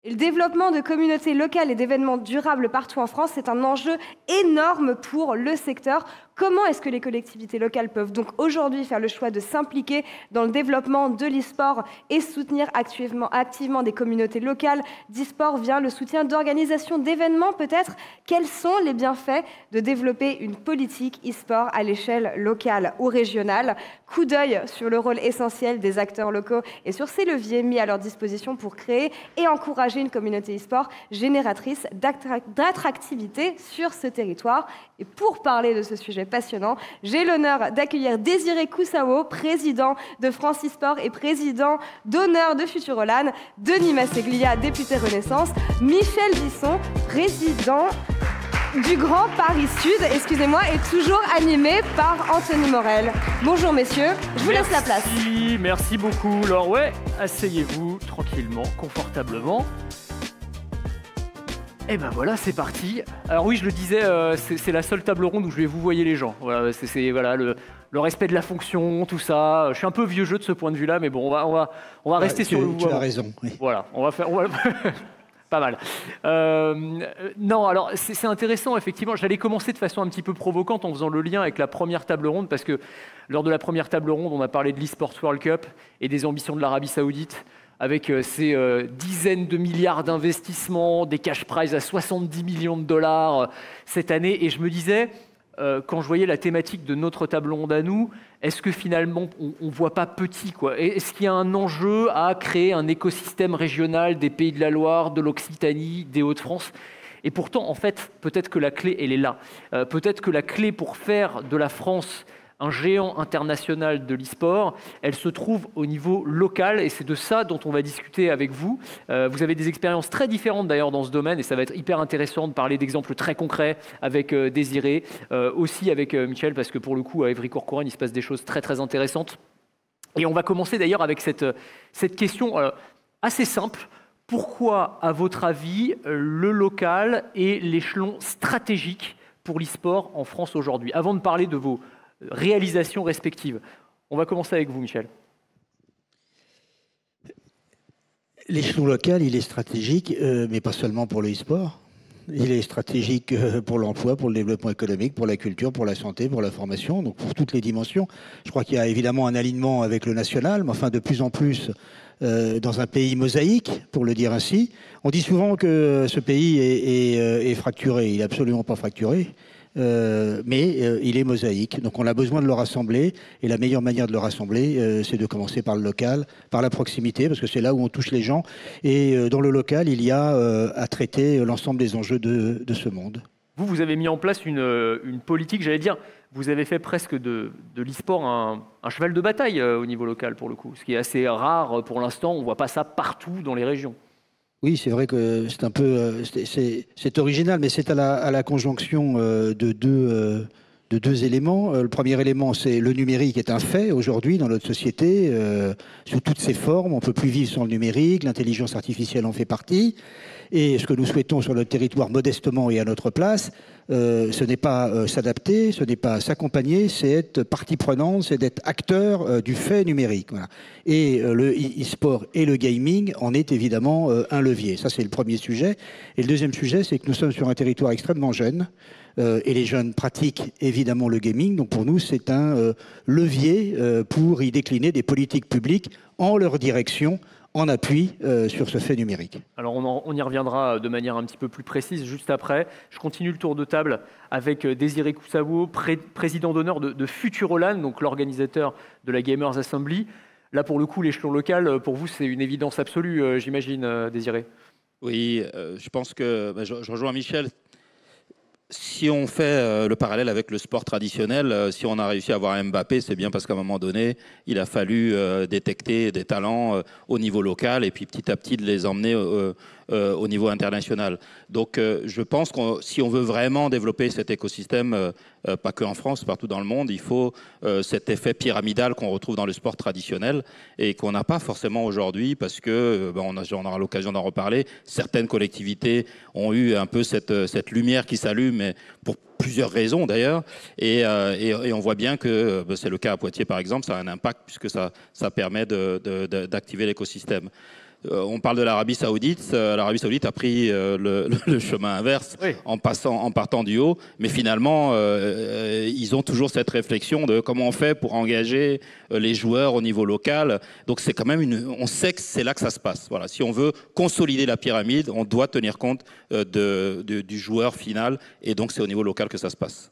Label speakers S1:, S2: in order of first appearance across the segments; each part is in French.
S1: Et le développement de communautés locales et d'événements durables partout en France, c'est un enjeu énorme pour le secteur. Comment est-ce que les collectivités locales peuvent donc aujourd'hui faire le choix de s'impliquer dans le développement de l'e-sport et soutenir activement des communautés locales d'e-sport via le soutien d'organisations d'événements peut-être? Quels sont les bienfaits de développer une politique e-sport à l'échelle locale ou régionale? Coup d'œil sur le rôle essentiel des acteurs locaux et sur ces leviers mis à leur disposition pour créer et encourager une communauté e-sport génératrice d'attractivité sur ce territoire. Et pour parler de ce sujet passionnant, j'ai l'honneur d'accueillir Désiré Cousawo, président de France e-sport et président d'honneur de Futurolan, Denis Masseglia, député Renaissance, Michel Bisson, président du Grand Paris Sud, excusez-moi, est toujours animé par Anthony Morel. Bonjour messieurs, je vous laisse la place.
S2: Merci beaucoup. Alors ouais, asseyez-vous tranquillement, confortablement. Et ben voilà, c'est parti. Alors oui, je le disais, c'est la seule table ronde où je vais vous voyer les gens. Voilà, c'est voilà, le respect de la fonction, tout ça. Je suis un peu vieux jeu de ce point de vue-là, mais bon, on va rester sur le...
S3: Tu as raison. Oui.
S2: Voilà, on va faire... Pas mal. Non, alors c'est intéressant, effectivement. J'allais commencer de façon un petit peu provocante en faisant le lien avec la première table ronde, parce que lors de la première table ronde, on a parlé de l'e-Sports World Cup et des ambitions de l'Arabie Saoudite, avec ces dizaines de milliards d'investissements, des cash prizes à 70 millions de dollars cette année. Et je me disais, quand je voyais la thématique de notre table ronde à nous, est-ce que finalement on ne voit pas petit, quoi? Est-ce qu'il y a un enjeu à créer un écosystème régional des Pays de la Loire, de l'Occitanie, des Hauts-de-France? Et pourtant, en fait, peut-être que la clé, elle est là. Peut-être que la clé pour faire de la France un géant international de l'e-sport, elle se trouve au niveau local et c'est de ça dont on va discuter avec vous. Vous avez des expériences très différentes d'ailleurs dans ce domaine et ça va être hyper intéressant de parler d'exemples très concrets avec Désiré, aussi avec Michel, parce que pour le coup à Évry-Courcouronnes il se passe des choses très très intéressantes. Et on va commencer d'ailleurs avec cette question assez simple. Pourquoi, à votre avis, le local est l'échelon stratégique pour l'e-sport en France aujourd'hui? Avant de parler de vos réalisations respectives. On va commencer avec vous, Michel.
S3: L'échelon local, il est stratégique, mais pas seulement pour le e-sport. Il est stratégique pour l'emploi, pour le développement économique, pour la culture, pour la santé, pour la formation, donc pour toutes les dimensions. Je crois qu'il y a évidemment un alignement avec le national, mais enfin de plus en plus dans un pays mosaïque, pour le dire ainsi. On dit souvent que ce pays est fracturé. Il n'est absolument pas fracturé. Mais il est mosaïque, donc on a besoin de le rassembler et la meilleure manière de le rassembler c'est de commencer par le local, par la proximité, parce que c'est là où on touche les gens et dans le local il y a à traiter l'ensemble des enjeux de ce monde.
S2: Vous avez mis en place une politique, j'allais dire, vous avez fait presque de l'e-sport un cheval de bataille au niveau local pour le coup, ce qui est assez rare pour l'instant, on ne voit pas ça partout dans les régions.
S3: Oui, c'est vrai que c'est un peu, c'est original, mais c'est à la conjonction de deux éléments. Le premier élément, c'est le numérique est un fait aujourd'hui dans notre société, sous toutes ses formes. On ne peut plus vivre sans le numérique, l'intelligence artificielle en fait partie. Et ce que nous souhaitons sur notre territoire modestement et à notre place, ce n'est pas s'adapter, ce n'est pas s'accompagner, c'est être partie prenante, c'est d'être acteur du fait numérique. Voilà. Et le e-sport et le gaming en est évidemment un levier. Ça, c'est le premier sujet. Et le deuxième sujet, c'est que nous sommes sur un territoire extrêmement jeune. Et les jeunes pratiquent évidemment le gaming. Donc pour nous, c'est un levier pour y décliner des politiques publiques en leur direction, en appui sur ce fait numérique.
S2: Alors on y reviendra de manière un petit peu plus précise juste après. Je continue le tour de table avec Désiré Cousawo, président d'honneur de Futurolan, donc l'organisateur de la Gamers Assembly. Là pour le coup, l'échelon local, pour vous, c'est une évidence absolue, j'imagine, Désiré.
S4: Oui, je pense que je rejoins Michel. Si on fait le parallèle avec le sport traditionnel, si on a réussi à avoir un Mbappé, c'est bien parce qu'à un moment donné, il a fallu détecter des talents au niveau local et puis petit à petit de les emmener au niveau international. Donc je pense que si on veut vraiment développer cet écosystème, pas que en France, partout dans le monde, il faut cet effet pyramidal qu'on retrouve dans le sport traditionnel et qu'on n'a pas forcément aujourd'hui parce que, on aura l'occasion d'en reparler, certaines collectivités ont eu un peu cette lumière qui s'allume, mais pour plusieurs raisons d'ailleurs, et on voit bien que c'est le cas à Poitiers par exemple, ça a un impact puisque ça permet d'activer l'écosystème. on parle de l'Arabie Saoudite. L'Arabie Saoudite a pris le chemin inverse en partant du haut. Mais finalement, ils ont toujours cette réflexion de comment on fait pour engager les joueurs au niveau local. Donc c'est quand même on sait que c'est là que ça se passe. Voilà. Si on veut consolider la pyramide, on doit tenir compte du joueur final. Et donc c'est au niveau local que ça se passe.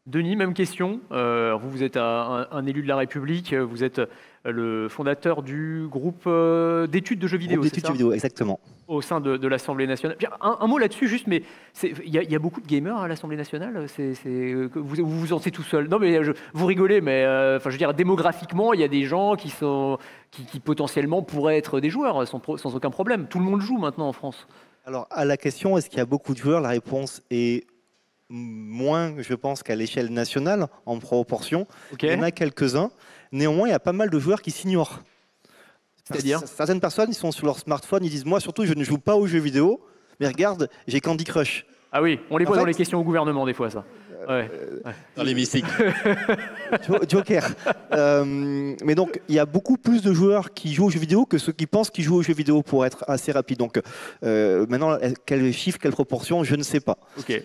S2: Denis, même question. Vous êtes un élu de la République, vous êtes le fondateur du groupe d'études de jeux vidéo.
S5: Groupe d'études de jeux vidéo, exactement.
S2: Au sein de l'Assemblée nationale. Un mot là-dessus, juste, mais il y a beaucoup de gamers à l'Assemblée nationale. Vous vous sentez tout seul. Non, mais vous rigolez, mais je veux dire, démographiquement, il y a des gens qui potentiellement pourraient être des joueurs sans aucun problème. Tout le monde joue maintenant en France.
S5: Alors, à la question, est-ce qu'il y a beaucoup de joueurs? La réponse est moins, je pense, qu'à l'échelle nationale, en proportion.
S2: Okay.
S5: Il y en a quelques-uns. Néanmoins, il y a pas mal de joueurs qui s'ignorent.
S2: C'est-à-dire,
S5: certaines personnes, ils sont sur leur smartphone, ils disent « Moi, surtout, je ne joue pas aux jeux vidéo, mais regarde, j'ai Candy Crush. »
S2: Ah oui, on les voit dans les questions au gouvernement, des fois, ça.
S4: Dans l'hémicycle.
S5: Joker. Mais donc, il y a beaucoup plus de joueurs qui jouent aux jeux vidéo que ceux qui pensent qu'ils jouent aux jeux vidéo, pour être assez rapide. Donc, maintenant, quel chiffre, quelle proportion, je ne sais pas.
S2: Ok.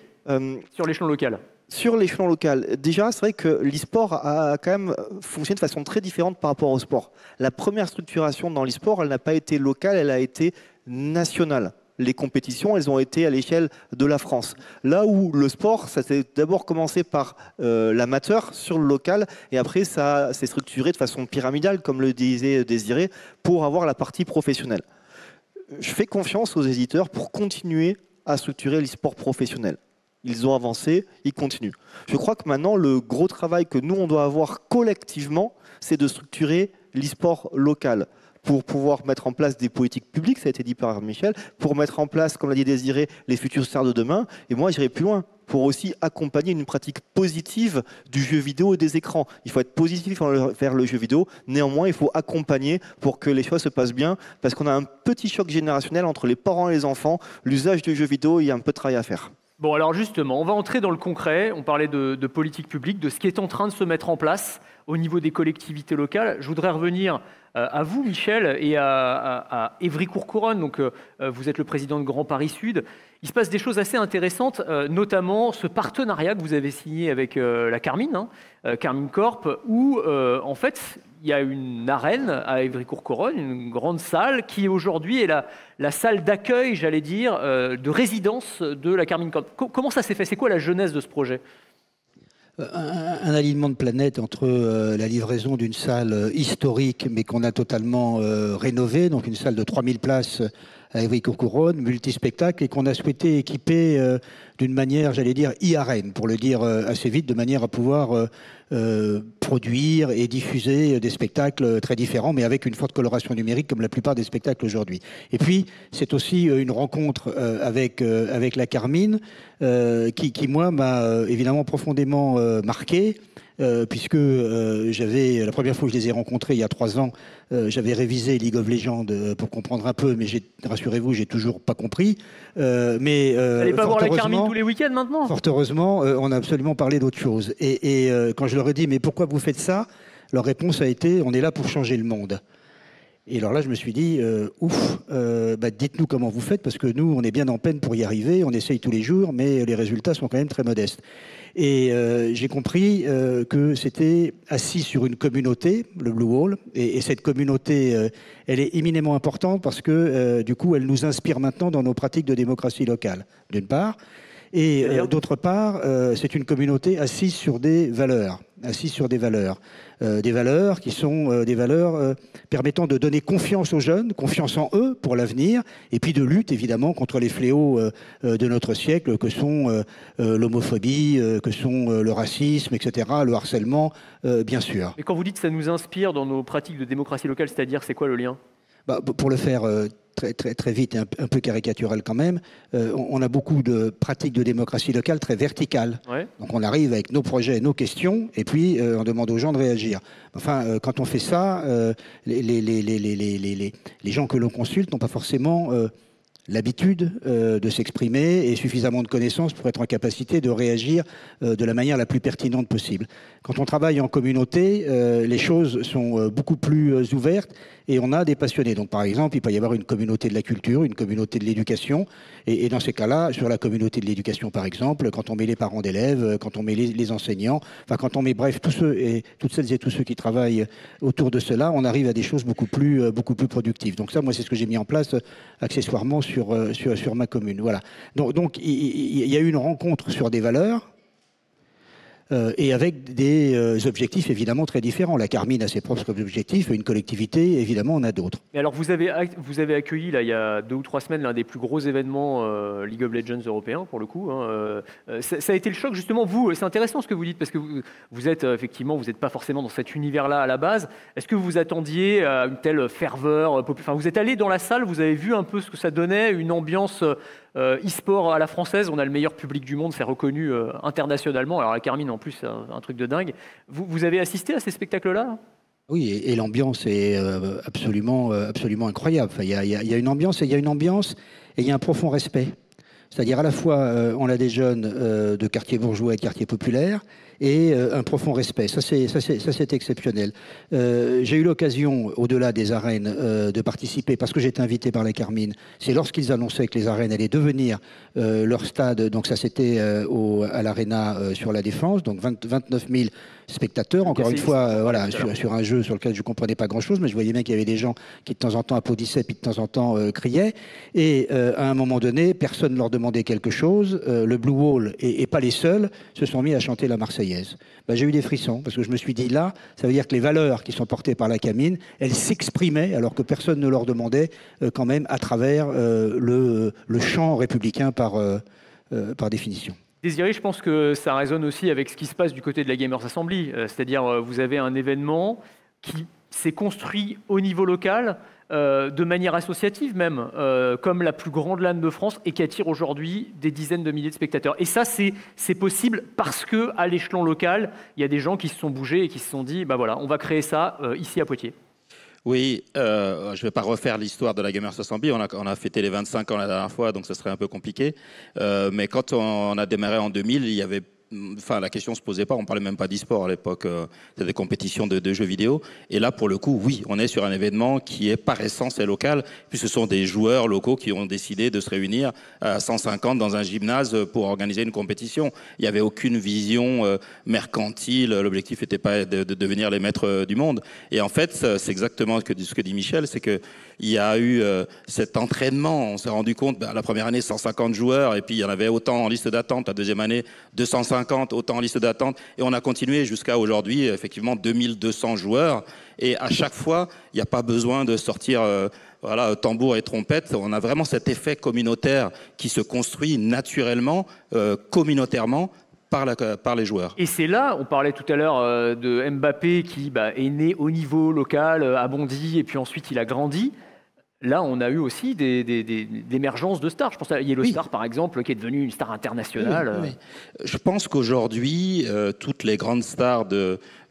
S2: Sur l'échelon local.
S5: Sur l'échelon local, déjà, c'est vrai que l'e-sport a quand même fonctionné de façon très différente par rapport au sport. La première structuration dans l'e-sport, elle n'a pas été locale, elle a été nationale. Les compétitions, elles ont été à l'échelle de la France. Là où le sport, ça s'est d'abord commencé par l'amateur sur le local, et après ça s'est structuré de façon pyramidale, comme le disait Désiré, pour avoir la partie professionnelle. Je fais confiance aux éditeurs pour continuer à structurer l'e-sport professionnel. Ils ont avancé, ils continuent. Je crois que maintenant, le gros travail que nous, on doit avoir collectivement, c'est de structurer l'e-sport local pour pouvoir mettre en place des politiques publiques, ça a été dit par Michel, pour mettre en place, comme l'a dit Désiré, les futures stars de demain. Et moi, j'irai plus loin, pour aussi accompagner une pratique positive du jeu vidéo et des écrans. Il faut être positif vers le jeu vidéo. Néanmoins, il faut accompagner pour que les choses se passent bien, parce qu'on a un petit choc générationnel entre les parents et les enfants. L'usage du jeu vidéo, il y a un peu de travail à faire.
S2: Bon, alors justement, on va entrer dans le concret. On parlait de politique publique, de ce qui est en train de se mettre en place au niveau des collectivités locales. Je voudrais revenir à vous, Michel, et à Évry-Courcouronnes. Donc, vous êtes le président de Grand Paris Sud. Il se passe des choses assez intéressantes, notamment ce partenariat que vous avez signé avec la Carmine, Carmine Corp, où, en fait, il y a une arène à Évry-Courcouronnes, une grande salle, qui aujourd'hui est la salle d'accueil, j'allais dire, de résidence de la Carmine Corp. Comment ça s'est fait? C'est quoi la genèse de ce projet?
S3: Un alignement de planètes entre la livraison d'une salle historique, mais qu'on a totalement rénovée, donc une salle de 3000 places à Évry-Courcouronnes, multispectacle, et qu'on a souhaité équiper d'une manière, j'allais dire, e-arène, pour le dire assez vite, de manière à pouvoir produire et diffuser des spectacles très différents, mais avec une forte coloration numérique, comme la plupart des spectacles aujourd'hui. Et puis, c'est aussi une rencontre avec la Carmine, qui moi, m'a évidemment profondément marqué, puisque la première fois que je les ai rencontrés, il y a 3 ans, j'avais révisé League of Legends pour comprendre un peu, mais rassurez-vous, j'ai toujours pas compris.
S2: Allez pas voir la Carmine tous les week-ends maintenant?
S3: Fort heureusement, on a absolument parlé d'autre chose. Et quand je leur ai dit, mais pourquoi vous faites ça? Leur réponse a été, on est là pour changer le monde. Et alors là, je me suis dit, dites-nous comment vous faites, parce que nous, on est bien en peine pour y arriver, on essaye tous les jours, mais les résultats sont quand même très modestes. Et j'ai compris que c'était assis sur une communauté, le Blue Wall, et cette communauté, elle est éminemment importante parce que du coup, elle nous inspire maintenant dans nos pratiques de démocratie locale, d'une part. Et d'autre part, c'est une communauté assise sur des valeurs, des valeurs qui sont des valeurs permettant de donner confiance aux jeunes, confiance en eux pour l'avenir, et puis de lutte évidemment contre les fléaux de notre siècle, que sont l'homophobie, que sont le racisme, etc., le harcèlement, bien sûr.
S2: Et quand vous dites que ça nous inspire dans nos pratiques de démocratie locale, c'est-à-dire, c'est quoi le lien?
S3: Pour le faire très vite et un peu caricatural quand même, on a beaucoup de pratiques de démocratie locale très verticales.
S2: Ouais.
S3: Donc on arrive avec nos projets, nos questions, et puis on demande aux gens de réagir. Enfin, quand on fait ça, les gens que l'on consulte n'ont pas forcément l'habitude de s'exprimer et suffisamment de connaissances pour être en capacité de réagir de la manière la plus pertinente possible. Quand on travaille en communauté, les choses sont beaucoup plus ouvertes et on a des passionnés. Donc par exemple, il peut y avoir une communauté de la culture, une communauté de l'éducation. Et dans ces cas-là, sur la communauté de l'éducation par exemple, quand on met les parents d'élèves, quand on met les enseignants, enfin quand on met bref tous ceux et toutes celles et tous ceux qui travaillent autour de cela, on arrive à des choses beaucoup plus productives. Donc ça, moi, c'est ce que j'ai mis en place accessoirement sur ma commune. Voilà. Donc il y a eu une rencontre sur des valeurs. Et avec des objectifs évidemment très différents. La Carmine a ses propres objectifs, une collectivité évidemment en a d'autres.
S2: Mais alors vous avez accueilli là, il y a 2 ou 3 semaines l'un des plus gros événements League of Legends européens pour le coup. Hein. Ça a été le choc justement. Vous, c'est intéressant ce que vous dites parce que vous êtes effectivement, vous n'êtes pas forcément dans cet univers-là à la base. Est-ce que vous vous attendiez à une telle ferveur enfin, vous êtes allé dans la salle, vous avez vu un peu ce que ça donnait, une ambiance e-sport à la française. On a le meilleur public du monde, c'est reconnu internationalement. Alors la Carmine en plus, c'est un truc de dingue. Vous avez assisté à ces spectacles-là ?
S3: Oui, et l'ambiance est absolument incroyable. Enfin, il y a une ambiance et il y a un profond respect. C'est-à-dire à la fois on a des jeunes de quartiers bourgeois et quartiers populaires et un profond respect. Ça c'est exceptionnel. J'ai eu l'occasion, au-delà des arènes, de participer, parce que j'étais invité par la Carmine, c'est lorsqu'ils annonçaient que les arènes allaient devenir leur stade, donc ça c'était à l'Arena sur la Défense, donc 29 000 spectateurs, encore une fois, voilà, sur un jeu sur lequel je ne comprenais pas grand-chose, mais je voyais bien qu'il y avait des gens qui de temps en temps applaudissaient, puis de temps en temps criaient, et à un moment donné, personne ne leur demandait quelque chose, le Blue Wall, et pas les seuls, se sont mis à chanter la Marseillaise. Ben, j'ai eu des frissons, parce que je me suis dit, là, ça veut dire que les valeurs qui sont portées par la Carmine, elles s'exprimaient, alors que personne ne leur demandait, quand même, à travers le chant républicain par définition.
S2: Désiré, je pense que ça résonne aussi avec ce qui se passe du côté de la Gamers Assembly. C'est-à-dire, vous avez un événement qui s'est construit au niveau local, de manière associative même, comme la plus grande LAN de France, et qui attire aujourd'hui des dizaines de milliers de spectateurs. Et ça, c'est possible parce qu'à l'échelon local, il y a des gens qui se sont bougés et qui se sont dit, bah voilà, on va créer ça ici à Poitiers.
S4: Oui, je ne vais pas refaire l'histoire de la Gamers Assembly. On a fêté les 25 ans la dernière fois, donc ce serait un peu compliqué. Mais quand on a démarré en 2000, il y avait... Enfin, la question ne se posait pas, on ne parlait même pas d'e-sport à l'époque, c'était des compétitions de jeux vidéo. Et là, pour le coup, oui, on est sur un événement qui est par essence est local, puis ce sont des joueurs locaux qui ont décidé de se réunir à 150 dans un gymnase pour organiser une compétition. Il n'y avait aucune vision mercantile, l'objectif n'était pas de devenir les maîtres du monde. Et en fait, c'est exactement ce que dit Michel, c'est que il y a eu cet entraînement. On s'est rendu compte, la première année, 150 joueurs, et puis il y en avait autant en liste d'attente. La deuxième année, 250, autant en liste d'attente. Et on a continué jusqu'à aujourd'hui, effectivement, 2200 joueurs. Et à chaque fois, il n'y a pas besoin de sortir voilà, tambour et trompette. On a vraiment cet effet communautaire qui se construit naturellement, communautairement, par les joueurs.
S2: Et c'est là, on parlait tout à l'heure de Mbappé qui est né au niveau local, a bondi, et puis ensuite il a grandi. Là, on a eu aussi des émergences de stars. Je pense à Yellowstar, par exemple, qui est devenue une star internationale.
S4: Oui. Je pense qu'aujourd'hui, toutes les grandes stars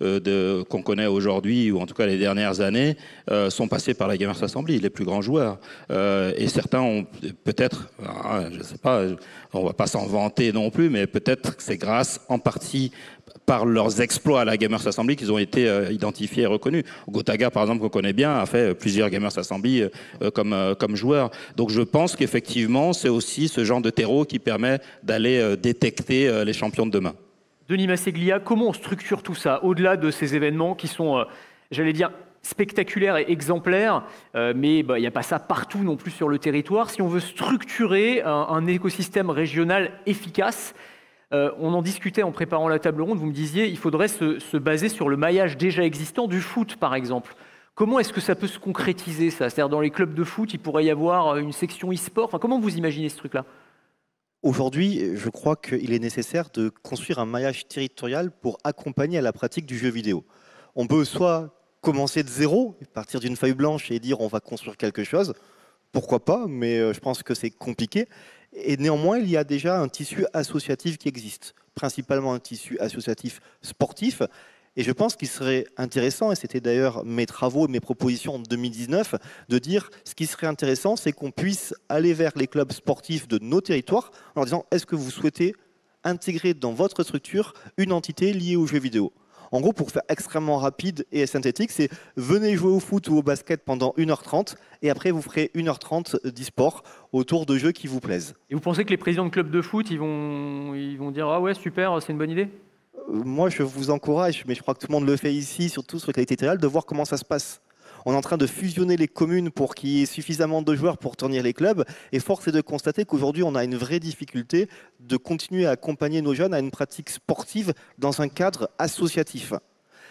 S4: qu'on connaît aujourd'hui, ou en tout cas les dernières années, sont passées par la Gamers Assembly, les plus grands joueurs. Et certains ont peut-être, je ne sais pas, on ne va pas s'en vanter non plus, mais peut-être que c'est grâce en partie par leurs exploits à la Gamers Assembly qu'ils ont été identifiés et reconnus. Gotaga, par exemple, qu'on connaît bien, a fait plusieurs Gamers Assembly comme joueur. Donc je pense qu'effectivement, c'est aussi ce genre de terreau qui permet d'aller détecter les champions de demain.
S2: Denis Masseglia, comment on structure tout ça, au-delà de ces événements qui sont, j'allais dire, spectaculaires et exemplaires, mais il n'y a pas ça partout non plus sur le territoire. Si on veut structurer un écosystème régional efficace, on en discutait en préparant la table ronde, vous me disiez il faudrait se baser sur le maillage déjà existant du foot, par exemple. Comment est-ce que ça peut se concrétiser, ça ? C'est-à-dire dans les clubs de foot, il pourrait y avoir une section e-sport. Enfin, comment vous imaginez ce truc-là ?
S5: Aujourd'hui, je crois qu'il est nécessaire de construire un maillage territorial pour accompagner à la pratique du jeu vidéo. On peut soit commencer de zéro, partir d'une feuille blanche et dire on va construire quelque chose, pourquoi pas, mais je pense que c'est compliqué. Et néanmoins, il y a déjà un tissu associatif qui existe, principalement un tissu associatif sportif, Et je pense qu'il serait intéressant, et c'était d'ailleurs mes travaux et mes propositions en 2019, de dire ce qui serait intéressant, c'est qu'on puisse aller vers les clubs sportifs de nos territoires en leur disant est-ce que vous souhaitez intégrer dans votre structure une entité liée aux jeux vidéo? En gros, pour faire extrêmement rapide et synthétique, c'est venez jouer au foot ou au basket pendant 1h30 et après vous ferez 1h30 d'e-sport autour de jeux qui vous plaisent.
S2: Et vous pensez que les présidents de clubs de foot, ils vont dire « Ah ouais, super, c'est une bonne idée » ?
S5: Moi, je vous encourage, mais je crois que tout le monde le fait ici, surtout sur la qualité territoriale, de voir comment ça se passe. On est en train de fusionner les communes pour qu'il y ait suffisamment de joueurs pour tenir les clubs. Et force est de constater qu'aujourd'hui, on a une vraie difficulté de continuer à accompagner nos jeunes à une pratique sportive dans un cadre associatif.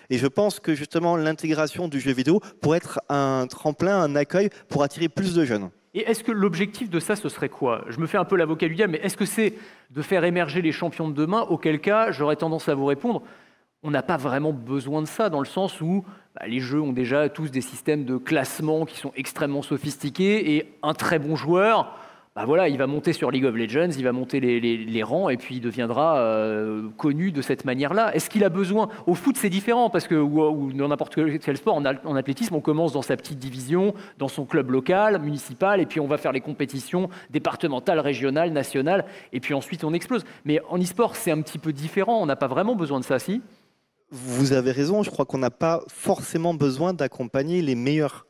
S5: Et je pense que justement, l'intégration du jeu vidéo pourrait être un tremplin, un accueil pour attirer plus de jeunes.
S2: Et est-ce que l'objectif de ça, ce serait quoi? Je me fais un peu l'avocat du diable, mais est-ce que c'est de faire émerger les champions de demain? Auquel cas, j'aurais tendance à vous répondre, on n'a pas vraiment besoin de ça, dans le sens où les jeux ont déjà tous des systèmes de classement qui sont extrêmement sophistiqués, et un très bon joueur, voilà, il va monter sur League of Legends, il va monter les rangs, et puis il deviendra connu de cette manière-là. Est-ce qu'il a besoin? Au foot, c'est différent, parce que ou dans n'importe quel sport, en athlétisme, on commence dans sa petite division, dans son club local, municipal, et puis on va faire les compétitions départementales, régionales, nationales, et puis ensuite on explose. Mais en e-sport, c'est un petit peu différent, on n'a pas vraiment besoin de ça, si?
S5: Vous avez raison, je crois qu'on n'a pas forcément besoin d'accompagner les meilleurs.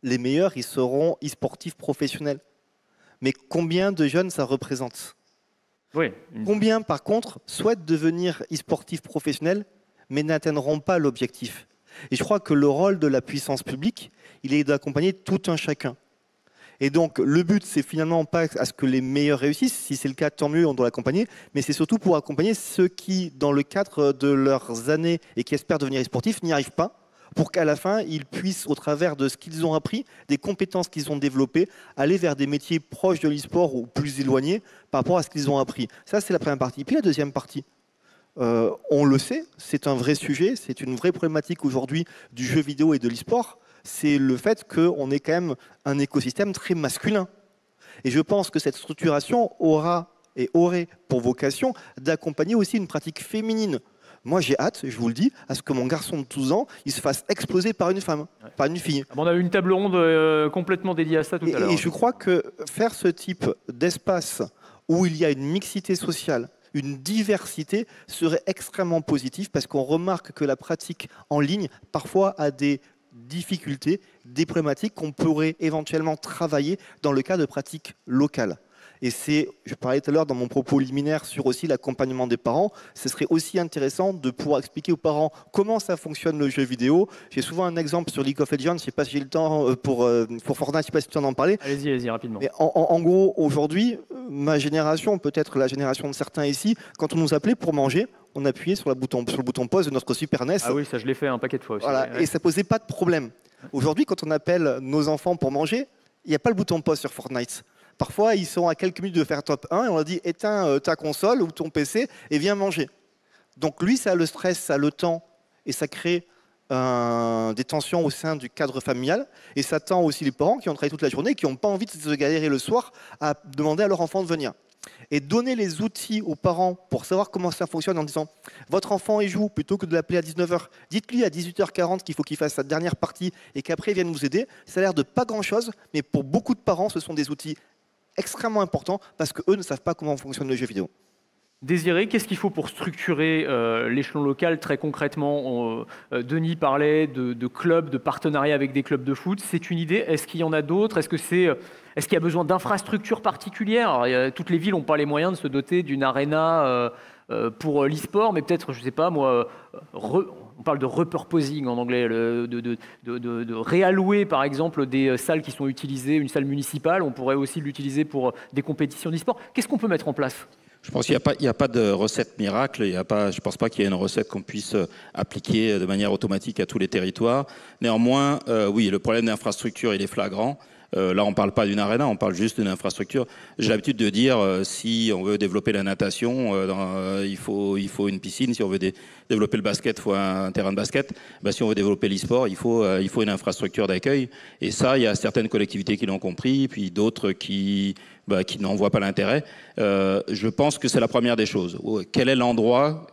S5: Les meilleurs, ils seront e-sportifs professionnels. Mais combien de jeunes ça représente?
S2: Oui.
S5: Combien, par contre, souhaitent devenir e-sportifs professionnels, mais n'atteindront pas l'objectif? Et je crois que le rôle de la puissance publique, il est d'accompagner tout un chacun. Et donc, le but, c'est finalement pas à ce que les meilleurs réussissent. Si c'est le cas, tant mieux, on doit l'accompagner. Mais c'est surtout pour accompagner ceux qui, dans le cadre de leurs années et qui espèrent devenir e-sportifs, n'y arrivent pas, pour qu'à la fin, ils puissent, au travers de ce qu'ils ont appris, des compétences qu'ils ont développées, aller vers des métiers proches de l'e-sport ou plus éloignés par rapport à ce qu'ils ont appris. Ça, c'est la première partie. Puis la deuxième partie, on le sait, c'est un vrai sujet, c'est une vraie problématique aujourd'hui du jeu vidéo et de l'e-sport. C'est le fait qu'on ait quand même un écosystème très masculin. Et je pense que cette structuration aura et aurait pour vocation d'accompagner aussi une pratique féminine. Moi, j'ai hâte, je vous le dis, à ce que mon garçon de 12 ans, il se fasse exploser par une femme, par une fille.
S2: On a eu une table ronde complètement dédiée à ça tout à l'heure.
S5: Et je crois que faire ce type d'espace où il y a une mixité sociale, une diversité, serait extrêmement positif parce qu'on remarque que la pratique en ligne, parfois, a des difficultés, des problématiques qu'on pourrait éventuellement travailler dans le cas de pratiques locales. Et je parlais tout à l'heure dans mon propos liminaire sur aussi l'accompagnement des parents, ce serait aussi intéressant de pouvoir expliquer aux parents comment ça fonctionne le jeu vidéo. J'ai souvent un exemple sur League of Legends, je ne sais pas si j'ai le temps pour Fortnite, je ne sais pas si tu en as parlé.
S2: Allez-y, rapidement.
S5: Mais en gros, aujourd'hui, ma génération, peut-être la génération de certains ici, quand on nous appelait pour manger, on appuyait sur le bouton pause de notre Super NES.
S2: Ah oui, ça je l'ai fait un paquet de fois aussi.
S5: Voilà,
S2: ouais.
S5: Et ça ne posait pas de problème. Aujourd'hui, quand on appelle nos enfants pour manger, il n'y a pas le bouton pause sur Fortnite. Parfois, ils sont à quelques minutes de faire top 1 et on leur dit éteins ta console ou ton PC et viens manger. Donc lui, ça a le stress, ça a le temps et ça crée des tensions au sein du cadre familial. Et ça tend aussi les parents qui ont travaillé toute la journée et qui n'ont pas envie de se galérer le soir à demander à leur enfant de venir. Et donner les outils aux parents pour savoir comment ça fonctionne en disant votre enfant y joue, plutôt que de l'appeler à 19h, dites-lui à 18h40 qu'il faut qu'il fasse sa dernière partie et qu'après il vienne vous aider. Ça a l'air de pas grand-chose, mais pour beaucoup de parents, ce sont des outils extrêmement importants parce qu'eux ne savent pas comment fonctionne le jeu vidéo.
S2: Désiré, qu'est-ce qu'il faut pour structurer l'échelon local très concrètement? Denis parlait de clubs, de partenariats avec des clubs de foot. C'est une idée. Est-ce qu'il y en a d'autres? Est-ce qu'il y a besoin d'infrastructures particulières? Alors, toutes les villes n'ont pas les moyens de se doter d'une arena pour l'e-sport, mais peut-être, je ne sais pas moi, on parle de repurposing en anglais, de réallouer par exemple des salles qui sont utilisées, une salle municipale, on pourrait aussi l'utiliser pour des compétitions d'e-sport. Qu'est-ce qu'on peut mettre en place?
S4: Je pense qu'il n'y a pas de recette miracle. Je ne pense pas qu'il y ait une recette qu'on puisse appliquer de manière automatique à tous les territoires. Néanmoins, oui, le problème d'infrastructure, il est flagrant. Là, on ne parle pas d'une arena, on parle juste d'une infrastructure. J'ai l'habitude de dire, si on veut développer la natation, il faut une piscine. Si on veut développer le basket, il faut un terrain de basket. Ben, si on veut développer l'e-sport, il faut une infrastructure d'accueil. Et ça, il y a certaines collectivités qui l'ont compris, puis d'autres qui n'en voient pas l'intérêt. Je pense que c'est la première des choses. Quel est l'endroit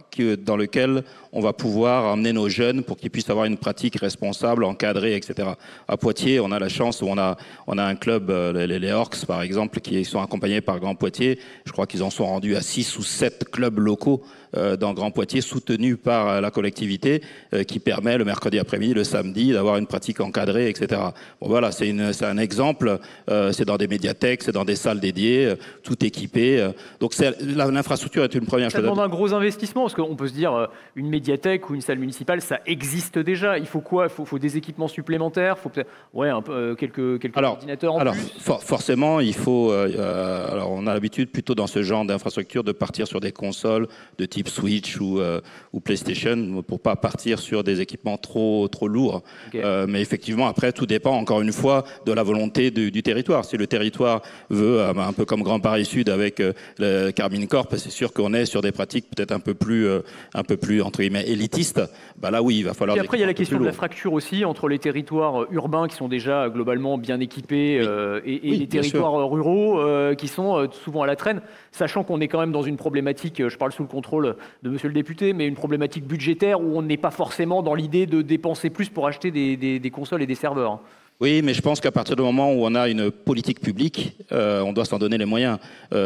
S4: dans lequel on va pouvoir emmener nos jeunes pour qu'ils puissent avoir une pratique responsable, encadrée, etc. À Poitiers, on a la chance où on a un club, les Orcs par exemple, qui sont accompagnés par Grand Poitiers. Je crois qu'ils en sont rendus à 6 ou 7 clubs locaux dans Grand Poitiers, soutenus par la collectivité, qui permet le mercredi après-midi, le samedi, d'avoir une pratique encadrée, etc. Bon, voilà, c'est un exemple. C'est dans des médiathèques, c'est dans des salles dédiées, tout équipé. Donc l'infrastructure est une première chose.
S2: Ça demande un gros investissement, parce qu'on peut se dire, une médiathèque ou une salle municipale, ça existe déjà. Il faut quoi? Il faut des équipements supplémentaires, il faut peut-être quelques ordinateurs en plus.
S4: Forcément, il faut... alors, on a l'habitude plutôt dans ce genre d'infrastructure de partir sur des consoles de type Switch ou PlayStation pour pas partir sur des équipements trop lourds. Okay. Mais effectivement, après, tout dépend, encore une fois, de la volonté du territoire. Si le territoire veut, un peu comme Grand Paris Sud avec le Carmine Corp, c'est sûr qu'on est sur des pratiques peut-être un peu plus entre guillemets élitistes. Bah là, oui, il va falloir...
S2: Et après, il y a la question de la fracture aussi entre les territoires urbains qui sont déjà globalement bien équipés et les territoires ruraux qui sont souvent à la traîne, sachant qu'on est quand même dans une problématique, je parle sous le contrôle de monsieur le député, mais une problématique budgétaire où on n'est pas forcément dans l'idée de dépenser plus pour acheter des consoles et des serveurs.
S4: Oui, mais je pense qu'à partir du moment où on a une politique publique, on doit s'en donner les moyens.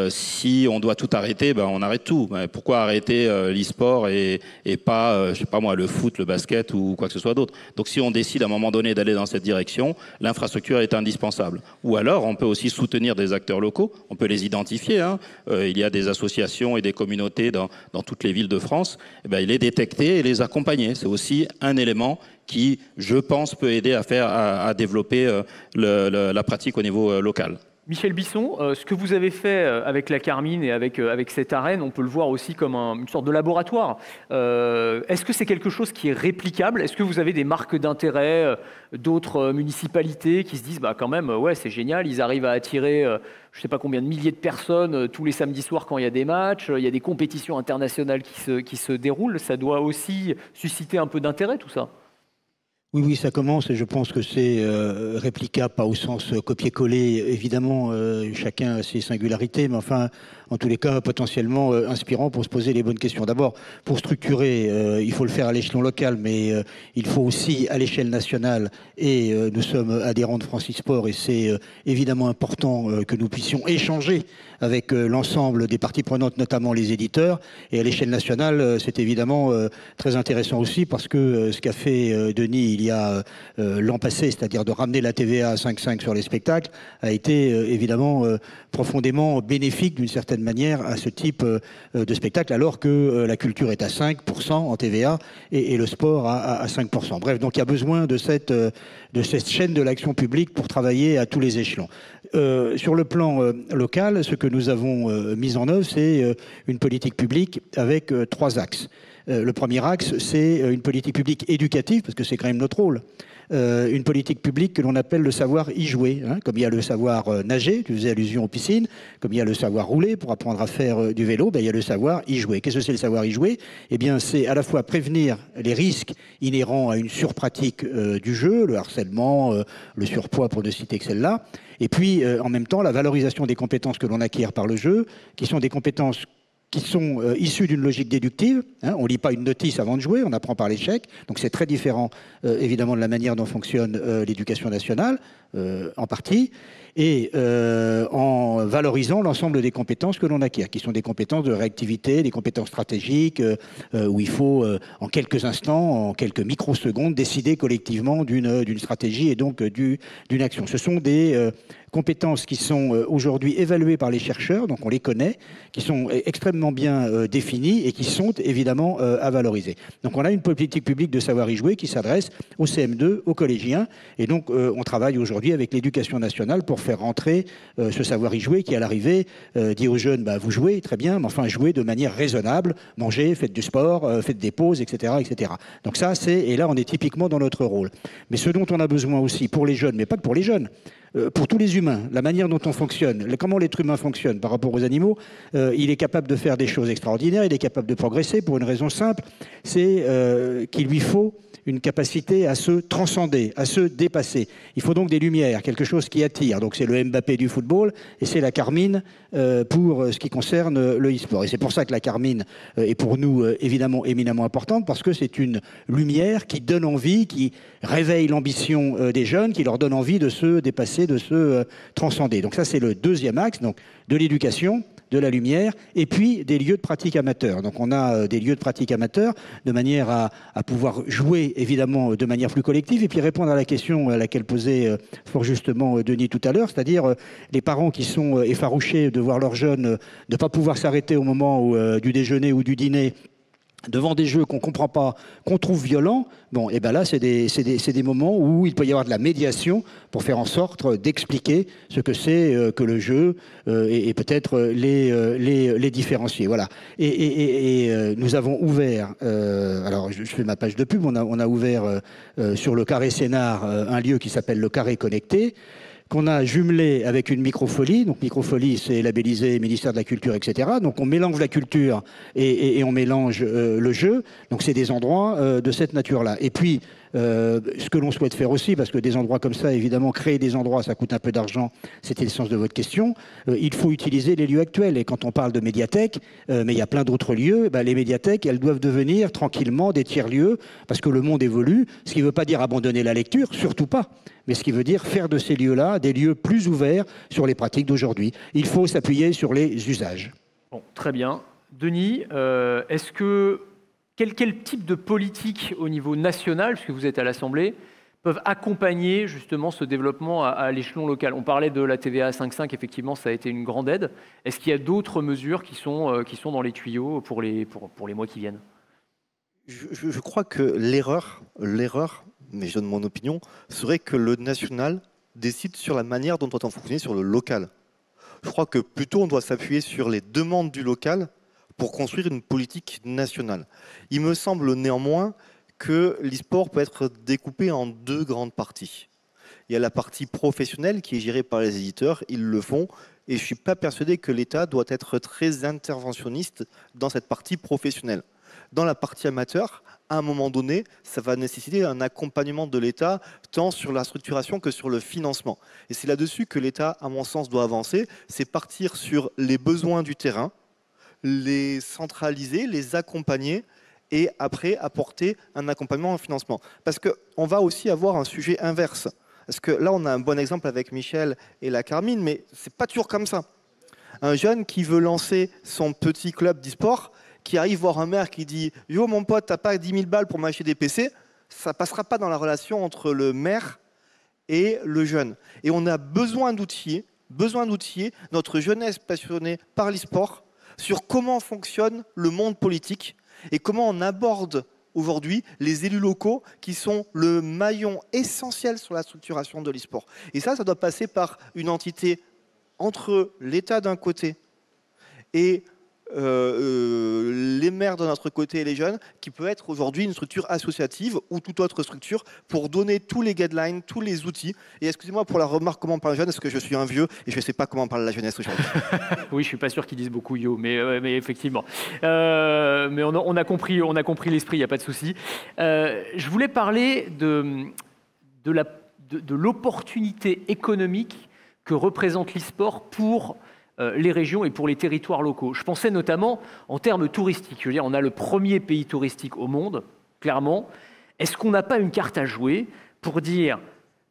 S4: Si on doit tout arrêter, on arrête tout. Pourquoi arrêter l'e-sport et pas, je sais pas moi, le foot, le basket ou quoi que ce soit d'autre? Donc si on décide à un moment donné d'aller dans cette direction, l'infrastructure est indispensable. Ou alors, on peut aussi soutenir des acteurs locaux, on peut les identifier. Il y a des associations et des communautés dans toutes les villes de France. Les détecter et les accompagner. C'est aussi un élément qui, je pense, peut aider à développer la pratique au niveau local.
S2: Michel Bisson, ce que vous avez fait avec la Carmine et avec cette arène, on peut le voir aussi comme une sorte de laboratoire. Est-ce que c'est quelque chose qui est réplicable? Est-ce que vous avez des marques d'intérêt d'autres municipalités qui se disent quand même, ouais, c'est génial, ils arrivent à attirer je ne sais pas combien de milliers de personnes tous les samedis soirs quand il y a des matchs, il y a des compétitions internationales qui se déroulent, ça doit aussi susciter un peu d'intérêt tout ça?
S3: Oui, ça commence et je pense que c'est réplicable, pas au sens copier-coller. Évidemment, chacun a ses singularités, mais enfin, en tous les cas, potentiellement inspirant pour se poser les bonnes questions. D'abord, pour structurer, il faut le faire à l'échelon local, mais il faut aussi à l'échelle nationale. Et nous sommes adhérents de Francis Sport et c'est évidemment important que nous puissions échanger avec l'ensemble des parties prenantes, notamment les éditeurs. Et à l'échelle nationale, c'est évidemment très intéressant aussi parce que ce qu'a fait Denis il y a l'an passé, c'est-à-dire de ramener la TVA à 5,5 sur les spectacles, a été évidemment profondément bénéfique d'une certaine manière à ce type de spectacle, alors que la culture est à 5% en TVA et le sport à 5%. Bref, donc il y a besoin de cette chaîne de l'action publique pour travailler à tous les échelons. Sur le plan local, ce que nous avons mis en œuvre, c'est une politique publique avec 3 axes. Le premier axe, c'est une politique publique éducative, parce que c'est quand même notre rôle. Une politique publique que l'on appelle le savoir y jouer. Comme il y a le savoir nager, tu faisais allusion aux piscines, comme il y a le savoir rouler pour apprendre à faire du vélo, il y a le savoir y jouer. Qu'est-ce que c'est le savoir y jouer? Eh bien, c'est à la fois prévenir les risques inhérents à une surpratique du jeu, le harcèlement, le surpoids pour ne citer que celle-là, et puis en même temps la valorisation des compétences que l'on acquiert par le jeu, qui sont des compétences qui sont issus d'une logique déductive. On ne lit pas une notice avant de jouer, on apprend par l'échec. Donc c'est très différent, évidemment, de la manière dont fonctionne l'éducation nationale, en partie, et en valorisant l'ensemble des compétences que l'on acquiert, qui sont des compétences de réactivité, des compétences stratégiques, où il faut, en quelques instants, en quelques microsecondes, décider collectivement d'une stratégie et donc d'une action. Ce sont des compétences qui sont aujourd'hui évaluées par les chercheurs, donc on les connaît, qui sont extrêmement bien définies et qui sont évidemment à valoriser. Donc on a une politique publique de savoir y jouer qui s'adresse aux CM2, aux collégiens, et donc on travaille aujourd'hui avec l'éducation nationale pour faire rentrer ce savoir y jouer qui, à l'arrivée, dit aux jeunes, vous jouez, très bien, mais enfin jouez de manière raisonnable, mangez, faites du sport, faites des pauses, etc., etc. Donc ça, et là on est typiquement dans notre rôle. Mais ce dont on a besoin aussi pour les jeunes, mais pas que pour les jeunes, pour tous les humains, la manière dont on fonctionne, comment l'être humain fonctionne par rapport aux animaux, il est capable de faire des choses extraordinaires, il est capable de progresser pour une raison simple, c'est qu'il lui faut une capacité à se transcender, à se dépasser. Il faut donc des lumières, quelque chose qui attire. Donc c'est le Mbappé du football et c'est la Carmine pour ce qui concerne le e-sport. Et c'est pour ça que la Carmine est pour nous évidemment éminemment importante, parce que c'est une lumière qui donne envie, qui réveille l'ambition des jeunes, qui leur donne envie de se dépasser, de se transcender. Donc ça c'est le deuxième axe, donc de l'éducation, de la lumière, et puis des lieux de pratique amateurs. Donc on a des lieux de pratique amateurs de manière à pouvoir jouer évidemment de manière plus collective, et puis répondre à la question à laquelle posait fort justement Denis tout à l'heure, c'est-à-dire les parents qui sont effarouchés de voir leurs jeunes ne pas pouvoir s'arrêter au moment du déjeuner ou du dîner devant des jeux qu'on ne comprend pas, qu'on trouve violents. Bon, et ben là, c'est des moments où il peut y avoir de la médiation pour faire en sorte d'expliquer ce que c'est que le jeu et peut-être les différencier. Voilà. Et nous avons ouvert, alors je fais ma page de pub, on a ouvert sur le Carré Sénart un lieu qui s'appelle le Carré Connecté, qu'on a jumelé avec une microfolie. Donc microfolie, c'est labellisé ministère de la Culture, etc. Donc on mélange la culture et on mélange le jeu. Donc c'est des endroits de cette nature-là. Et puis, ce que l'on souhaite faire aussi, parce que des endroits comme ça, évidemment, créer des endroits, ça coûte un peu d'argent, c'était le sens de votre question, il faut utiliser les lieux actuels. Et quand on parle de médiathèques, mais il y a plein d'autres lieux, les médiathèques, elles doivent devenir tranquillement des tiers-lieux, parce que le monde évolue, ce qui ne veut pas dire abandonner la lecture, surtout pas, mais ce qui veut dire faire de ces lieux-là des lieux plus ouverts sur les pratiques d'aujourd'hui. Il faut s'appuyer sur les usages.
S2: Bon, très bien. Denis, quel type de politique au niveau national, puisque vous êtes à l'Assemblée, peuvent accompagner justement ce développement à l'échelon local? On parlait de la TVA à 5,5, effectivement, ça a été une grande aide. Est-ce qu'il y a d'autres mesures qui sont dans les tuyaux pour les mois qui viennent?
S5: Je crois que l'erreur, mais je donne mon opinion, serait que le national décide sur la manière dont on doit fonctionner sur le local. Je crois que plutôt on doit s'appuyer sur les demandes du local pour construire une politique nationale. Il me semble néanmoins que l'e-sport peut être découpé en deux grandes parties. Il y a la partie professionnelle qui est gérée par les éditeurs, ils le font, et je ne suis pas persuadé que l'État doit être très interventionniste dans cette partie professionnelle. Dans la partie amateur, à un moment donné, ça va nécessiter un accompagnement de l'État, tant sur la structuration que sur le financement. Et c'est là-dessus que l'État, à mon sens, doit avancer, c'est partir sur les besoins du terrain, les centraliser, les accompagner et après apporter un accompagnement en financement. Parce qu'on va aussi avoir un sujet inverse. Parce que là, on a un bon exemple avec Michel et la Carmine, mais ce n'est pas toujours comme ça. Un jeune qui veut lancer son petit club d'e-sport, qui arrive voir un maire qui dit « Yo, mon pote, t'as pas 10 000 balles pour m'acheter des PC », ça ne passera pas dans la relation entre le maire et le jeune. Et on a besoin d'outiller notre jeunesse passionnée par l'e-sport sur comment fonctionne le monde politique et comment on aborde aujourd'hui les élus locaux qui sont le maillon essentiel sur la structuration de l'e-sport. Et ça doit passer par une entité entre l'État d'un côté et les maires de notre côté et les jeunes, qui peut être aujourd'hui une structure associative ou toute autre structure pour donner tous les guidelines, tous les outils. Et excusez-moi pour la remarque comment on parle jeune, parce que je suis un vieux et je ne sais pas comment parle la jeunesse aujourd'hui.
S2: Oui, je ne suis pas sûr qu'ils disent beaucoup yo, mais effectivement. Mais on a compris l'esprit, il n'y a pas de souci. Je voulais parler de l'opportunité économique que représente l'e-sport pour les régions et pour les territoires locaux. Je pensais notamment en termes touristiques. Je veux dire, on a le premier pays touristique au monde, clairement. Est-ce qu'on n'a pas une carte à jouer pour dire,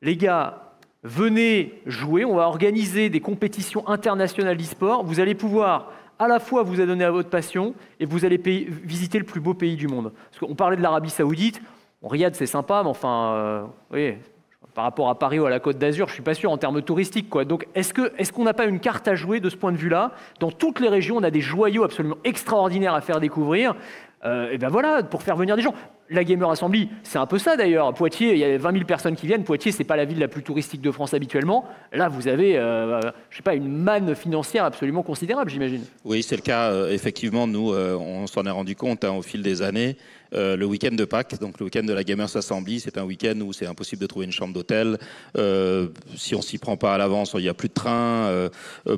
S2: les gars, venez jouer, on va organiser des compétitions internationales d'e-sport, vous allez pouvoir à la fois vous adonner à votre passion et vous allez visiter le plus beau pays du monde. Parce qu'on parlait de l'Arabie Saoudite, Riyad c'est sympa, mais enfin, oui, par rapport à Paris ou à la Côte d'Azur, je ne suis pas sûr en termes touristiques, quoi. Donc, est-ce qu'on n'a pas une carte à jouer de ce point de vue-là? Dans toutes les régions, on a des joyaux absolument extraordinaires à faire découvrir. Et ben voilà, pour faire venir des gens. La Gamer Assembly, c'est un peu ça d'ailleurs. Poitiers, il y a 20 000 personnes qui viennent. Poitiers, c'est pas la ville la plus touristique de France habituellement. Là, vous avez, je sais pas, une manne financière absolument considérable, j'imagine.
S4: Oui, c'est le cas. Effectivement, nous, on s'en est rendu compte au fil des années. le week-end de Pâques, donc le week-end de la Gamers Assembly, c'est un week-end où c'est impossible de trouver une chambre d'hôtel. Si on s'y prend pas à l'avance, il n'y a plus de train.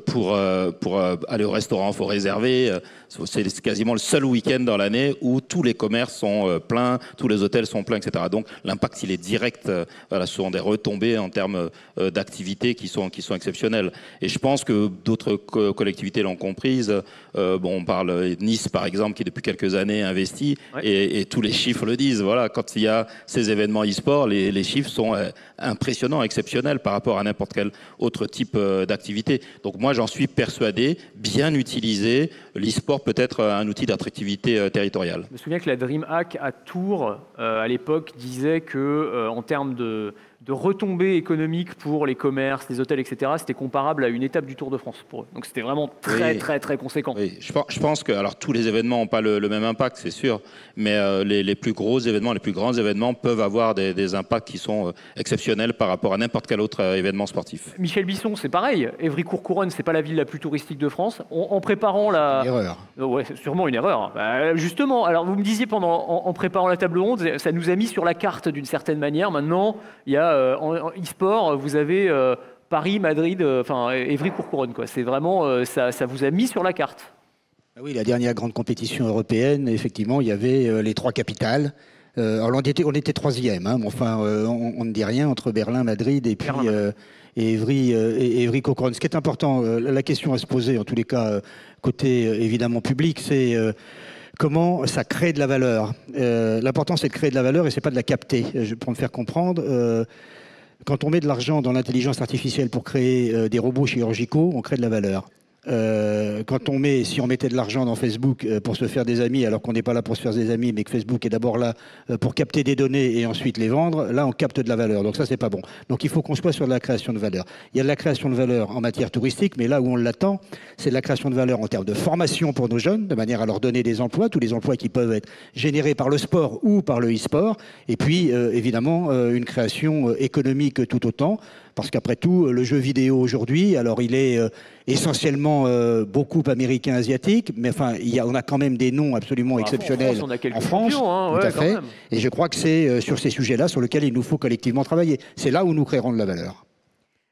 S4: Pour aller au restaurant, il faut réserver. C'est quasiment le seul week-end dans l'année où tous les commerces sont pleins, tous les hôtels sont pleins, etc. Donc l'impact, il est direct. Voilà, ce sont des retombées en termes d'activités qui sont exceptionnelles. Et je pense que d'autres collectivités l'ont comprise. On parle de Nice, par exemple, qui depuis quelques années investit, ouais. et tous les chiffres le disent. Voilà, quand il y a ces événements e-sport, les chiffres sont impressionnants, exceptionnels par rapport à n'importe quel autre type d'activité. Donc moi, j'en suis persuadé, bien utilisé, l'e-sport peut être un outil d'attractivité territoriale.
S2: Je me souviens que la DreamHack à Tours, à l'époque, disait que en termes de retombées économiques pour les commerces, les hôtels, etc., c'était comparable à une étape du Tour de France pour eux. Donc c'était vraiment très conséquent.
S4: Oui. Je pense que alors, tous les événements n'ont pas le même impact, c'est sûr, mais les plus gros événements, les plus grands événements peuvent avoir des impacts qui sont exceptionnels par rapport à n'importe quel autre événement sportif.
S2: Michel Bisson, c'est pareil. Évry-Courcouronnes, c'est pas la ville la plus touristique de France. En préparant la...
S3: Une erreur.
S2: Ouais, sûrement une erreur. Justement, alors vous me disiez en préparant la table ronde, ça nous a mis sur la carte d'une certaine manière. Maintenant, il y a en e-sport, vous avez Paris, Madrid, Évry-Courcouronnes. C'est vraiment, ça vous a mis sur la carte.
S3: Oui, la dernière grande compétition européenne, effectivement, il y avait les 3 capitales. Alors on était 3e, hein, mais enfin, on ne dit rien entre Berlin, Madrid et puis Évry-Courcouronnes. Ce qui est important, la question à se poser, en tous les cas, côté évidemment public, c'est comment ça crée de la valeur. L'important, c'est de créer de la valeur et c'est pas de la capter. Pour me faire comprendre, quand on met de l'argent dans l'intelligence artificielle pour créer des robots chirurgicaux, on crée de la valeur. Si on mettait de l'argent dans Facebook pour se faire des amis, alors qu'on n'est pas là pour se faire des amis, mais que Facebook est d'abord là pour capter des données et ensuite les vendre, là on capte de la valeur. Donc ça c'est pas bon. Donc il faut qu'on soit sur de la création de valeur. Il y a de la création de valeur en matière touristique, mais là où on l'attend, c'est de la création de valeur en termes de formation pour nos jeunes, de manière à leur donner des emplois, tous les emplois qui peuvent être générés par le sport ou par le e-sport, et puis évidemment une création économique tout autant. Parce qu'après tout, le jeu vidéo aujourd'hui, alors il est essentiellement beaucoup américain, asiatique, mais enfin, on a quand même des noms absolument exceptionnels
S2: en France,
S3: tout à fait. Et je crois que c'est sur ces sujets-là sur lesquels il nous faut collectivement travailler. C'est là où nous créerons de la valeur.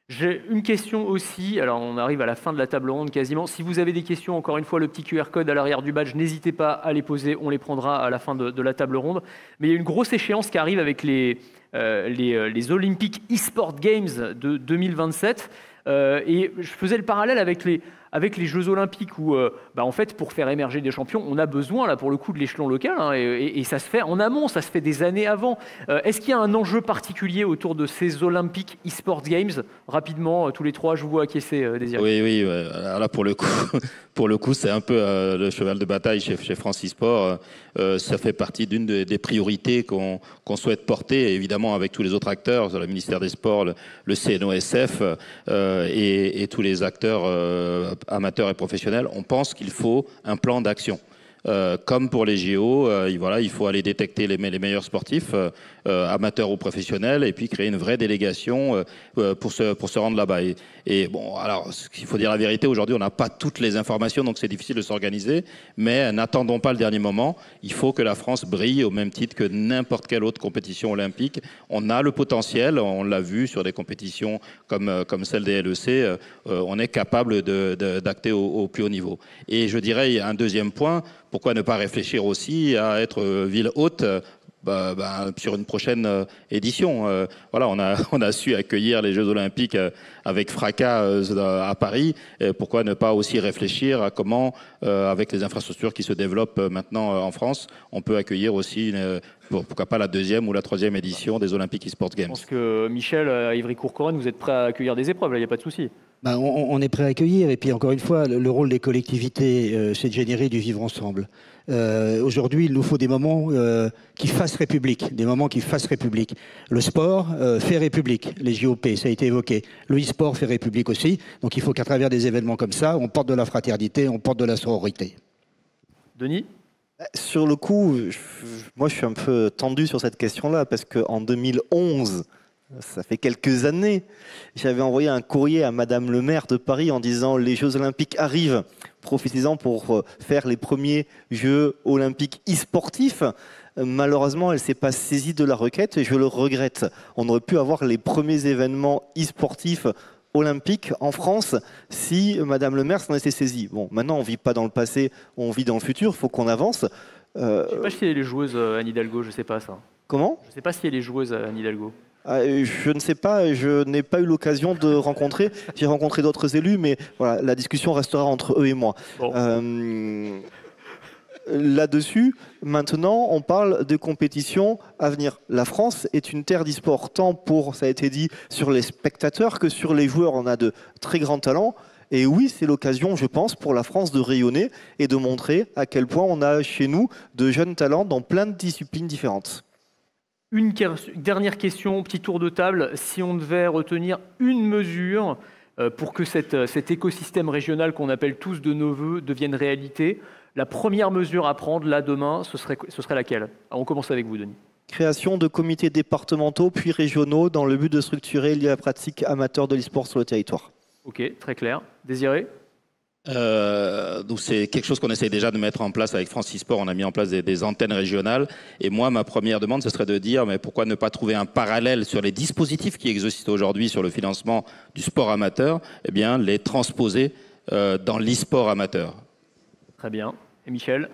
S2: J'ai une question aussi, alors on arrive à la fin de la table ronde quasiment. Si vous avez des questions, encore une fois, le petit QR code à l'arrière du badge, n'hésitez pas à les poser, on les prendra à la fin de la table ronde. Mais il y a une grosse échéance qui arrive avec les Olympic eSport Games de 2027. Et je faisais le parallèle avec les Jeux Olympiques où, en fait, pour faire émerger des champions, on a besoin, là, pour le coup, de l'échelon local. Hein, et ça se fait en amont, ça se fait des années avant. Est-ce qu'il y a un enjeu particulier autour de ces Olympic eSport Games? Rapidement, tous les trois, je vous acquiescer, Désiré.
S4: Oui. Alors là, pour le coup, c'est un peu le cheval de bataille chez France eSport. Ça fait partie d'une des priorités qu'on souhaite porter, évidemment avec tous les autres acteurs, le ministère des Sports, le CNOSF et tous les acteurs amateurs et professionnels. On pense qu'il faut un plan d'action. Comme pour les JO, il faut aller détecter les meilleurs sportifs, amateurs ou professionnels, et puis créer une vraie délégation pour se rendre là-bas. Et bon, alors, il faut dire la vérité, aujourd'hui, on n'a pas toutes les informations, donc c'est difficile de s'organiser, mais n'attendons pas le dernier moment. Il faut que la France brille au même titre que n'importe quelle autre compétition olympique. On a le potentiel, on l'a vu sur des compétitions comme celle des LEC, on est capable d'acter au plus haut niveau. Et je dirais, un deuxième point, pourquoi ne pas réfléchir aussi à être ville hôte sur une prochaine édition. On a su accueillir les Jeux Olympiques avec fracas à Paris. Pourquoi ne pas aussi réfléchir à comment, avec les infrastructures qui se développent maintenant en France, on peut accueillir aussi pourquoi pas la 2e ou la 3e édition des Olympic eSport Games.
S2: Je pense que Michel, à Évry-Courcouronnes, vous êtes prêt à accueillir des épreuves, il n'y a pas de souci.
S3: On est prêt à accueillir, et puis encore une fois, le rôle des collectivités, c'est de générer du vivre ensemble. Aujourd'hui, il nous faut des moments qui fassent République, des moments qui fassent République. Le sport fait République, les JOP, ça a été évoqué. Le e-sport fait République aussi, donc il faut qu'à travers des événements comme ça, on porte de la fraternité, on porte de la sororité.
S2: Denis ?
S5: Sur le coup, moi je suis un peu tendu sur cette question-là, parce qu'en 2011, Ça fait quelques années. J'avais envoyé un courrier à Madame le maire de Paris en disant les Jeux Olympiques arrivent. Profitez-en pour faire les premiers Jeux Olympiques e-sportifs. Malheureusement, elle ne s'est pas saisie de la requête et je le regrette. On aurait pu avoir les premiers événements e-sportifs olympiques en France si Madame le maire s'en était saisie. Bon, maintenant, on ne vit pas dans le passé, on vit dans le futur, il faut qu'on avance.
S2: Je ne sais pas si elle est joueuse Anne Hidalgo, je ne sais pas ça.
S5: Comment ?
S2: Je ne sais pas si elle est joueuse Anne Hidalgo.
S5: Je ne sais pas, je n'ai pas eu l'occasion de rencontrer. J'ai rencontré d'autres élus, mais voilà, la discussion restera entre eux et moi.
S2: Bon.
S5: Là-dessus, maintenant, on parle de compétitions à venir. La France est une terre d'e-sport, tant pour, ça a été dit, sur les spectateurs que sur les joueurs. On a de très grands talents. Et oui, c'est l'occasion, je pense, pour la France de rayonner et de montrer à quel point on a chez nous de jeunes talents dans plein de disciplines différentes.
S2: Une dernière question, petit tour de table. Si on devait retenir une mesure pour que cet écosystème régional qu'on appelle tous de nos voeux devienne réalité, la première mesure à prendre, là, demain, ce serait laquelle ? Alors, on commence avec vous, Denis.
S5: Création de comités départementaux puis régionaux dans le but de structurer la pratique amateur de l'e-sport sur le territoire.
S2: Ok, très clair. Désiré ?
S4: Donc c'est quelque chose qu'on essaie déjà de mettre en place avec France e-Sport. On a mis en place des antennes régionales. Et moi, ma première demande, ce serait de dire, mais pourquoi ne pas trouver un parallèle sur les dispositifs qui existent aujourd'hui sur le financement du sport amateur, eh bien, les transposer dans l'e-sport amateur.
S2: Très bien. Et Michel ?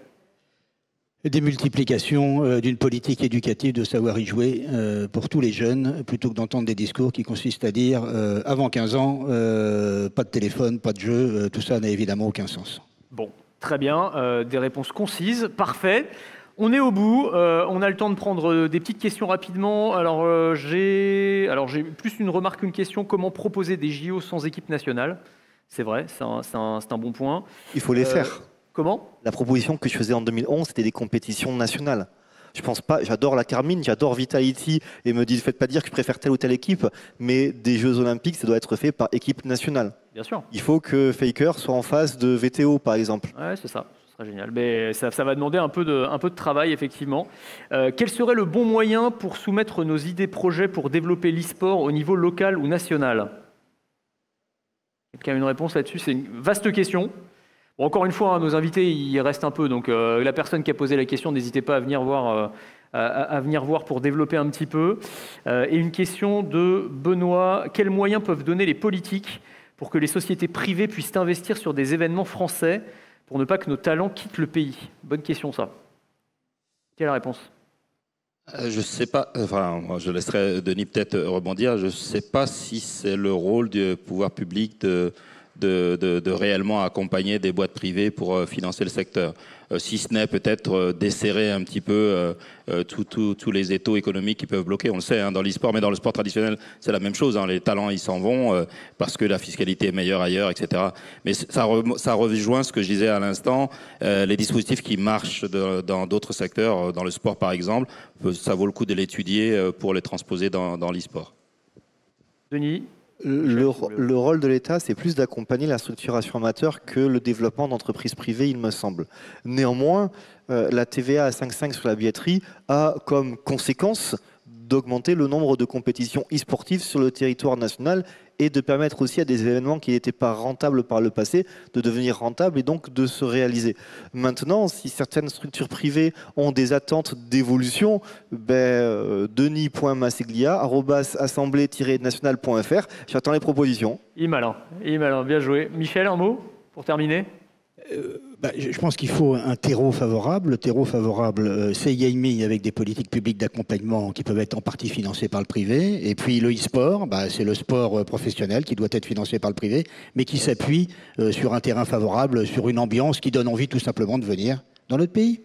S3: Des multiplications d'une politique éducative de savoir y jouer pour tous les jeunes, plutôt que d'entendre des discours qui consistent à dire avant 15 ans, pas de téléphone, pas de jeu, tout ça n'a évidemment aucun sens.
S2: Bon, très bien, des réponses concises, parfait. On est au bout, on a le temps de prendre des petites questions rapidement. Alors j'ai plus une remarque qu'une question. Comment proposer des JO sans équipe nationale ? C'est vrai, c'est un bon point.
S5: Il faut les faire.
S2: Comment ?
S5: La proposition que je faisais en 2011, c'était des compétitions nationales. Je pense pas, j'adore la Carmine, j'adore Vitality, et me faites pas dire que je préfère telle ou telle équipe, mais des Jeux Olympiques, ça doit être fait par équipe nationale.
S2: Bien sûr.
S5: Il faut que Faker soit en face de VTO, par exemple.
S2: Ouais, c'est ça, ce serait génial. Mais ça va demander un peu de travail, effectivement. Quel serait le bon moyen pour soumettre nos idées projets pour développer l'e-sport au niveau local ou national ? Quelqu'un a une réponse là-dessus ? C'est une vaste question. Bon, encore une fois, nos invités, ils restent un peu. Donc, la personne qui a posé la question, n'hésitez pas à venir voir pour développer un petit peu. Et une question de Benoît. Quels moyens peuvent donner les politiques pour que les sociétés privées puissent investir sur des événements français pour ne pas que nos talents quittent le pays ? Bonne question, ça. Quelle est la réponse ?
S4: Je ne sais pas, enfin, je laisserai Denis peut-être rebondir. Je ne sais pas si c'est le rôle du pouvoir public de réellement accompagner des boîtes privées pour financer le secteur. Si ce n'est peut-être desserrer un petit peu tous les étaux économiques qui peuvent bloquer. On le sait dans l'e-sport, mais dans le sport traditionnel, c'est la même chose. Les talents, ils s'en vont parce que la fiscalité est meilleure ailleurs, etc. Mais ça rejoint ce que je disais à l'instant, les dispositifs qui marchent dans d'autres secteurs, dans le sport par exemple, ça vaut le coup de l'étudier pour les transposer dans l'e-sport.
S2: Denis ?
S5: Le rôle de l'État, c'est plus d'accompagner la structuration amateur que le développement d'entreprises privées, il me semble. Néanmoins, la TVA à 5,5 sur la billetterie a comme conséquence d'augmenter le nombre de compétitions e-sportives sur le territoire national et de permettre aussi à des événements qui n'étaient pas rentables par le passé de devenir rentables et donc de se réaliser. Maintenant, si certaines structures privées ont des attentes d'évolution, denis.masseglia@assemblée-nationale.fr, j'attends les propositions.
S2: Il est malin, bien joué. Michel, un mot pour terminer ?
S3: Je pense qu'il faut un terreau favorable. Le terreau favorable, c'est gaming avec des politiques publiques d'accompagnement qui peuvent être en partie financées par le privé. Et puis le e-sport, c'est le sport professionnel qui doit être financé par le privé, mais qui s'appuie sur un terrain favorable, sur une ambiance qui donne envie tout simplement de venir dans notre pays.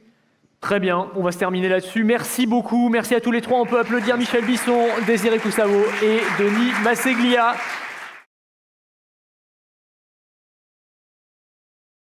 S2: Très bien, on va se terminer là-dessus. Merci beaucoup, merci à tous les trois. On peut applaudir Michel Bisson, Désiré Coussavo et Denis Masseglia.